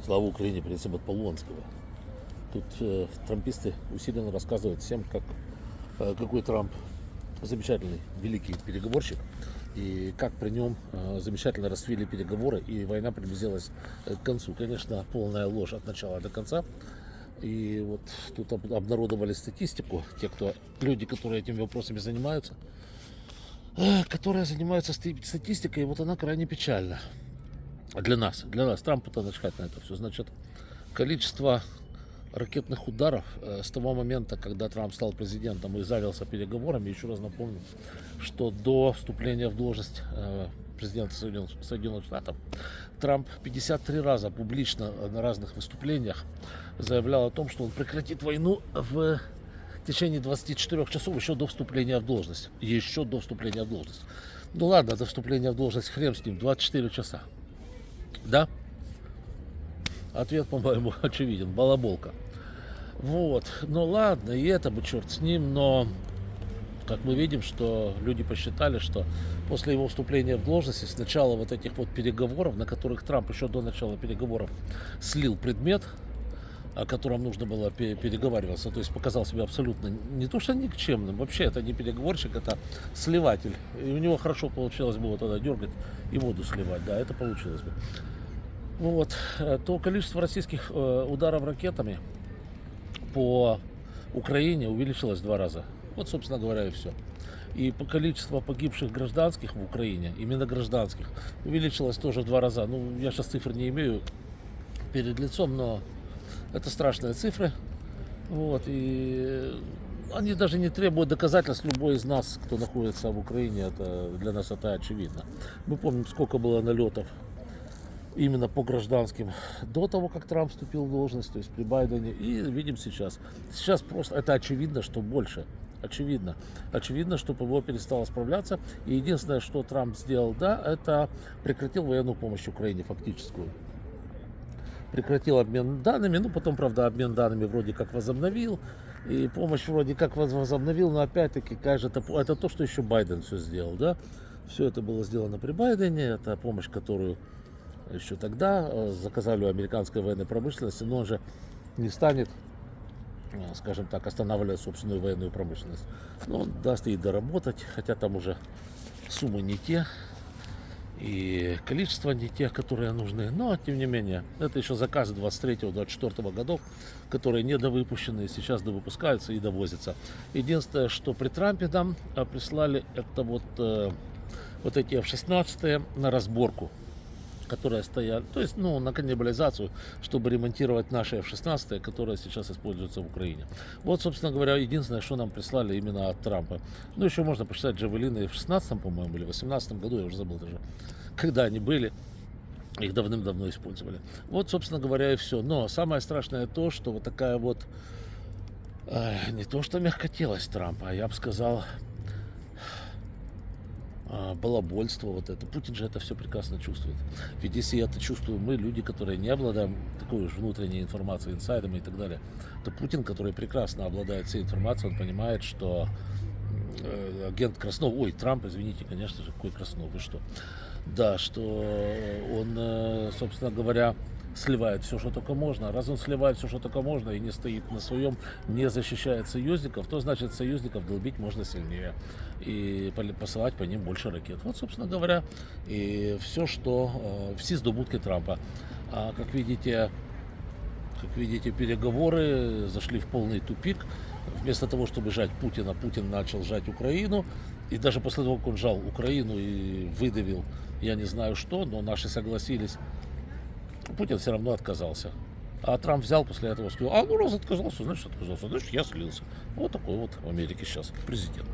Слава Украине, принцип от Полонского. Тут трамписты усиленно рассказывают всем, какой Трамп замечательный, великий переговорщик, и как при нем замечательно расцвели переговоры, и война приблизилась к концу. Конечно, полная ложь от начала до конца. И вот тут обнародовали статистику, люди, которые этими вопросами занимаются, статистикой, и вот она крайне печальна. Для нас Трампу-то начхать на это все. Значит, количество ракетных ударов с того момента, когда Трамп стал президентом и занялся переговорами, еще раз напомню, что до вступления в должность президента Соединенных Штатов Трамп 53 раза публично на разных выступлениях заявлял о том, что он прекратит войну в течение 24 часов еще до вступления в должность. Ну ладно, до вступления в должность хрен с ним, 24 часа. Да? Ответ, по-моему, очевиден. Балаболка. Вот. Ну ладно, и это бы черт с ним, но как мы видим, что люди посчитали, что после его вступления в должность, с начала вот этих вот переговоров, на которых Трамп еще до начала переговоров слил предмет, о котором нужно было переговариваться, то есть показал себя абсолютно не то что никчемным, вообще это не переговорщик, это сливатель. И у него хорошо получилось бы вот тогда дергать и воду сливать, да, это получилось бы. Вот, то количество российских ударов ракетами по Украине увеличилось в 2 раза. Вот, собственно говоря, и все. И по количеству погибших гражданских в Украине, именно гражданских, увеличилось тоже в 2 раза. Ну, я сейчас цифр не имею перед лицом, но это страшные цифры. Вот, и они даже не требуют доказательств. Любой из нас, кто находится в Украине, это для нас это очевидно. Мы помним, сколько было налетов именно по гражданским до того, как Трамп вступил в должность, то есть при Байдене, и видим сейчас. Сейчас просто это очевидно, что больше. Очевидно, что ПВО перестало справляться. И единственное, что Трамп сделал, да, это прекратил военную помощь Украине фактическую. Прекратил обмен данными, ну потом, правда, обмен данными вроде как возобновил, и помощь вроде как возобновил, но опять-таки, кажется, это то, что еще Байден все сделал, да. Все это было сделано при Байдене, это помощь, которую еще тогда заказали у американской военной промышленности, но он же не станет, скажем так, останавливать собственную военную промышленность. Но он даст ей доработать, хотя там уже суммы не те и количество не тех, которые нужны. Но, тем не менее, это еще заказы 23-24 годов, которые недовыпущены, сейчас довыпускаются и довозятся. Единственное, что при Трампе нам прислали, это вот эти F-16 на разборку, которые стоят, то есть, ну, на каннибализацию, чтобы ремонтировать наши F-16, которые сейчас используются в Украине. Вот, собственно говоря, единственное, что нам прислали именно от Трампа. Ну, еще можно посчитать джавелины в 16-м, по-моему, или в 18-м году, я уже забыл даже, когда они были. Их давным-давно использовали. Вот, собственно говоря, и все. Но самое страшное то, что вот такая вот, не то что мягкотелость Трампа, а я бы сказал, балабольство вот это. Путин же это все прекрасно чувствует. Ведь если это чувствуем мы, люди, которые не обладаем такой уж внутренней информацией, инсайдами и так далее, то Путин, который прекрасно обладает всей информацией, он понимает, что агент Краснов, Трамп, извините, конечно же, какой Краснов, вы что? Да, что он, собственно говоря, сливает все, что только можно. Раз он сливает все, что только можно, и не стоит на своем, не защищает союзников, то значит союзников долбить можно сильнее и посылать по ним больше ракет. Вот, собственно говоря, и все здобутки Трампа. А как видите, переговоры зашли в полный тупик. Вместо того, чтобы жать Путина, Путин начал жать Украину. И даже после того, как он жал Украину и выдавил, я не знаю что, но наши согласились, Путин все равно отказался. А Трамп взял после этого и сказал, раз отказался, значит я слился. Вот такой вот в Америке сейчас президент.